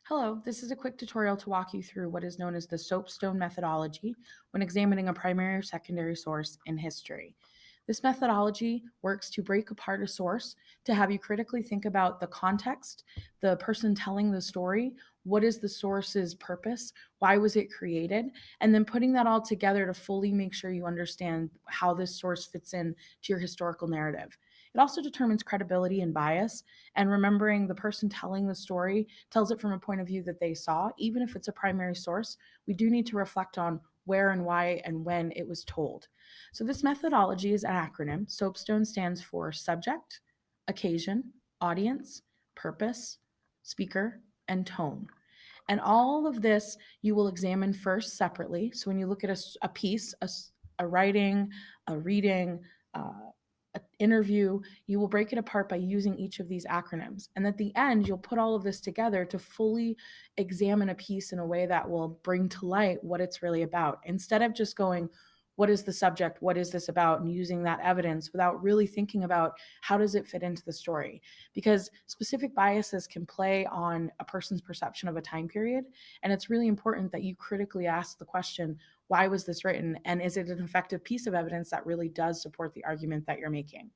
Hello, this is a quick tutorial to walk you through what is known as the soapstone methodology when examining a primary or secondary source in history. This methodology works to break apart a source to have you critically think about the context, the person telling the story, what is the source's purpose, why was it created, and then putting that all together to fully make sure you understand how this source fits in to your historical narrative. It also determines credibility and bias, and remembering the person telling the story tells it from a point of view that they saw. Even if it's a primary source, we do need to reflect on where and why and when it was told. So, this methodology is an acronym. SOAPSTONE stands for subject, occasion, audience, purpose, speaker, and tone. And all of this you will examine first separately. So, when you look at a piece, a writing, a reading, an interview, you will break it apart by using each of these acronyms. And at the end, you'll put all of this together to fully examine a piece in a way that will bring to light what it's really about. Instead of just going, what is the subject? What is this about? And using that evidence without really thinking about how does it fit into the story? Because specific biases can play on a person's perception of a time period. And it's really important that you critically ask the question, why was this written? And is it an effective piece of evidence that really does support the argument that you're making?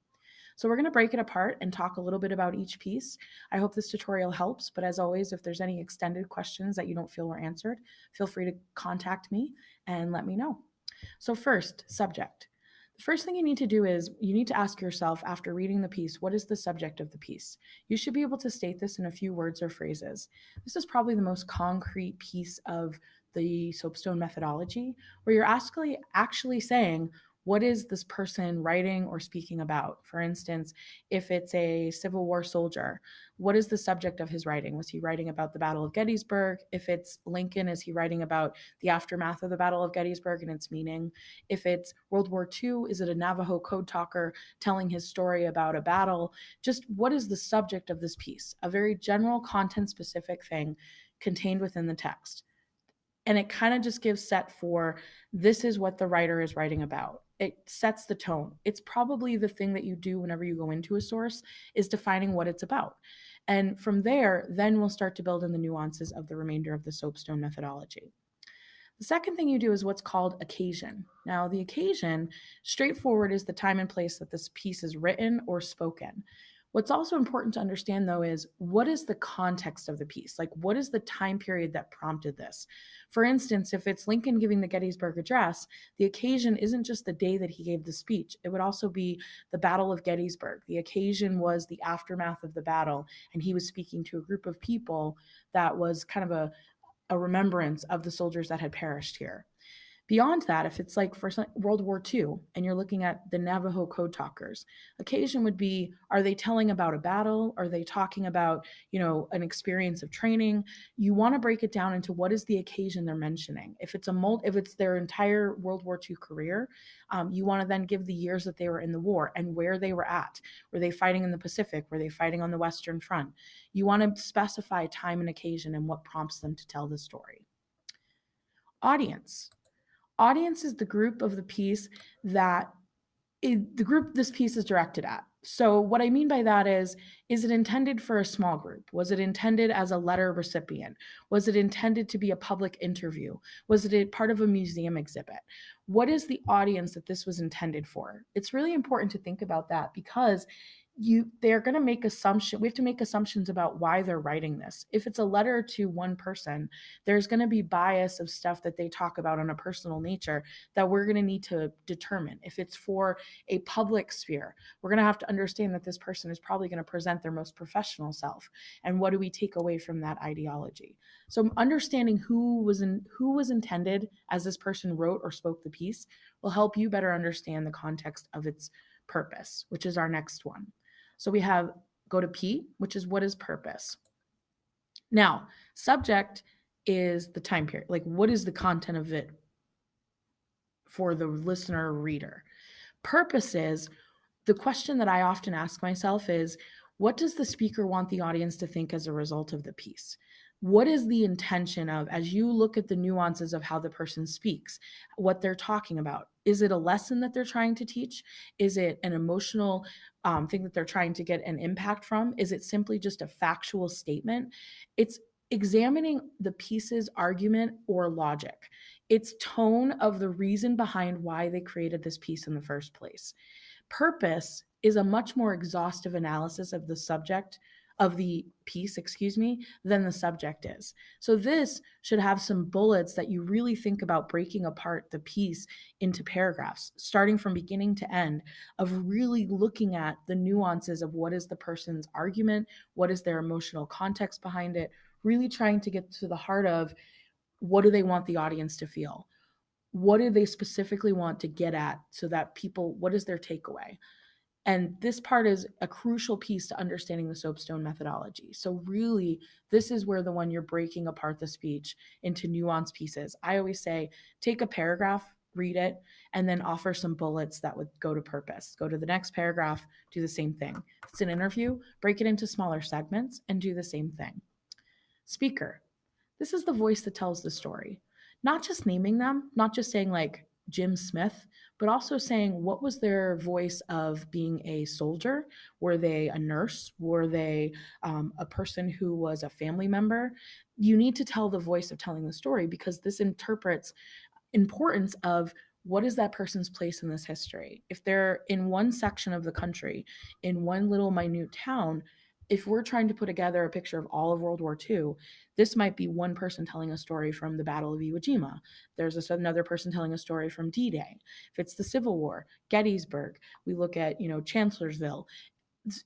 So we're going to break it apart and talk a little bit about each piece. I hope this tutorial helps, but as always, if there's any extended questions that you don't feel were answered, feel free to contact me and let me know. So first, subject. The first thing you need to do is you need to ask yourself after reading the piece, what is the subject of the piece? You should be able to state this in a few words or phrases. This is probably the most concrete piece of the soapstone methodology, where you're actually saying, what is this person writing or speaking about? For instance, if it's a Civil War soldier, what is the subject of his writing? Was he writing about the Battle of Gettysburg? If it's Lincoln, is he writing about the aftermath of the Battle of Gettysburg and its meaning? If it's World War II, is it a Navajo code talker telling his story about a battle? Just what is the subject of this piece? A very general, content specific thing contained within the text. And it kind of just gives set for this is what the writer is writing about. It sets the tone. It's probably the thing that you do whenever you go into a source is defining what it's about. And from there, then we'll start to build in the nuances of the remainder of the soapstone methodology. The second thing you do is what's called occasion. Now, the occasion, straightforward, is the time and place that this piece is written or spoken. What's also important to understand, though, is what is the context of the piece? Like, what is the time period that prompted this? For instance, if it's Lincoln giving the Gettysburg Address, the occasion isn't just the day that he gave the speech, it would also be the Battle of Gettysburg. The occasion was the aftermath of the battle, and he was speaking to a group of people that was kind of a remembrance of the soldiers that had perished here. Beyond that, if it's like for World War II and you're looking at the Navajo code talkers, occasion would be, are they telling about a battle? Are they talking about, an experience of training? You want to break it down into what is the occasion they're mentioning. If it's their entire World War II career, you want to then give the years that they were in the war and where they were at. Were they fighting in the Pacific? Were they fighting on the Western Front? You want to specify time and occasion and what prompts them to tell the story. Audience. Audience is the group of the piece that the group this piece is directed at. So what I mean by that is it intended for a small group? Was it intended as a letter recipient? Was it intended to be a public interview? Was it a part of a museum exhibit? What is the audience that this was intended for? It's really important to think about that because they're going to make assumptions. We have to make assumptions about why they're writing this. If it's a letter to one person, there's going to be bias of stuff that they talk about on a personal nature that we're going to need to determine. If it's for a public sphere, we're going to have to understand that this person is probably going to present their most professional self. And what do we take away from that ideology? So understanding who was intended as this person wrote or spoke the piece will help you better understand the context of its purpose, which is our next one. So we have go to P, which is what is purpose. Now, subject is the time period. Like, what is the content of it for the listener or reader? Purpose is the question that I often ask myself is, what does the speaker want the audience to think as a result of the piece? What is the intention of, as you look at the nuances of how the person speaks, what they're talking about? Is it a lesson that they're trying to teach? Is it an emotional thing that they're trying to get an impact from? Is it simply just a factual statement? It's examining the piece's argument or logic, its tone of the reason behind why they created this piece in the first place. Purpose is a much more exhaustive analysis of the subject of the piece, than the subject is. So this should have some bullets that you really think about breaking apart the piece into paragraphs, starting from beginning to end, of really looking at the nuances of what is the person's argument, what is their emotional context behind it, really trying to get to the heart of what do they want the audience to feel? What do they specifically want to get at so that people, what is their takeaway? And this part is a crucial piece to understanding the soapstone methodology. So, really, this is where the one you're breaking apart the speech into nuanced pieces. I always say take a paragraph, read it, and then offer some bullets that would go to purpose. Go to the next paragraph, do the same thing. If it's an interview, break it into smaller segments and do the same thing. Speaker. This is the voice that tells the story. Not just naming them, not just saying like Jim Smith, but also saying what was their voice of being a soldier? Were they a nurse? Were they a person who was a family member? You need to tell the voice of telling the story because this interprets importance of what is that person's place in this history. If they're in one section of the country, in one little minute town, if we're trying to put together a picture of all of World War II, this might be one person telling a story from the Battle of Iwo Jima. There's another person telling a story from D-Day. If it's the Civil War, Gettysburg, we look at, Chancellorsville.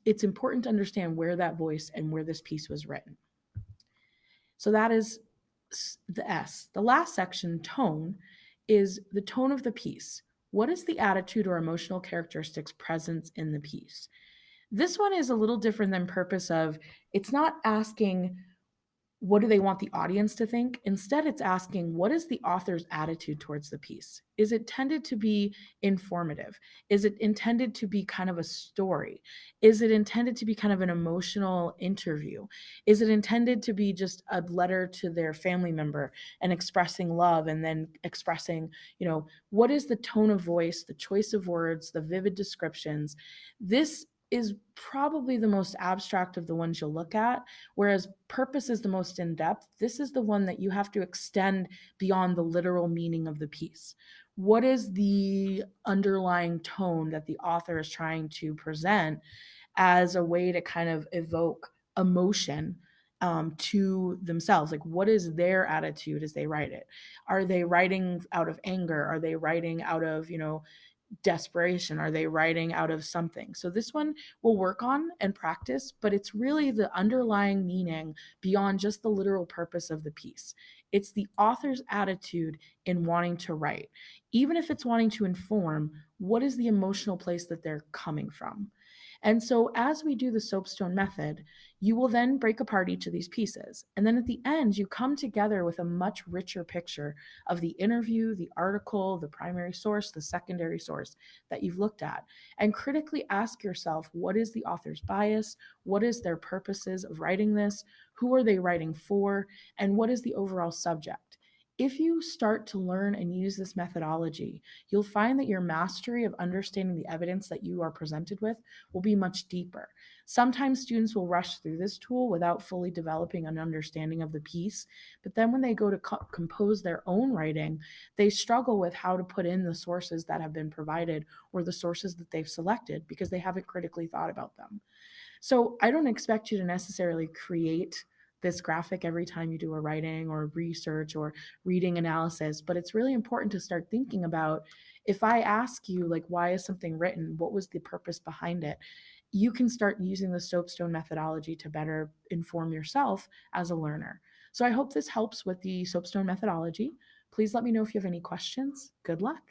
It's important to understand where that voice and where this piece was written. So that is the S. The last section, tone, is the tone of the piece. What is the attitude or emotional characteristics present in the piece? This one is a little different than purpose of, it's not asking what do they want the audience to think? Instead, it's asking what is the author's attitude towards the piece? Is it tended to be informative? Is it intended to be kind of a story? Is it intended to be kind of an emotional interview? Is it intended to be just a letter to their family member and expressing love and then expressing, what is the tone of voice, the choice of words, the vivid descriptions? This is probably the most abstract of the ones you'll look at, whereas purpose is the most in depth. This is the one that you have to extend beyond the literal meaning of the piece. What is the underlying tone that the author is trying to present as a way to kind of evoke emotion to themselves? Like, what is their attitude as they write it? Are they writing out of anger? Are they writing out of, desperation? Are they writing out of something? So this one we'll work on and practice, but it's really the underlying meaning beyond just the literal purpose of the piece. It's the author's attitude in wanting to write. Even if it's wanting to inform, what is the emotional place that they're coming from? And so, as we do the soapstone method, you will then break apart each of these pieces. And then at the end, you come together with a much richer picture of the interview, the article, the primary source, the secondary source that you've looked at. And critically ask yourself, what is the author's bias? What is their purposes of writing this? Who are they writing for? And what is the overall subject? If you start to learn and use this methodology, you'll find that your mastery of understanding the evidence that you are presented with will be much deeper. Sometimes students will rush through this tool without fully developing an understanding of the piece, but then when they go to compose their own writing, they struggle with how to put in the sources that have been provided or the sources that they've selected because they haven't critically thought about them. So I don't expect you to necessarily create this graphic every time you do a writing or research or reading analysis, but it's really important to start thinking about, if I ask you, like, why is something written? What was the purpose behind it? You can start using the soapstone methodology to better inform yourself as a learner. So I hope this helps with the soapstone methodology. Please let me know if you have any questions. Good luck.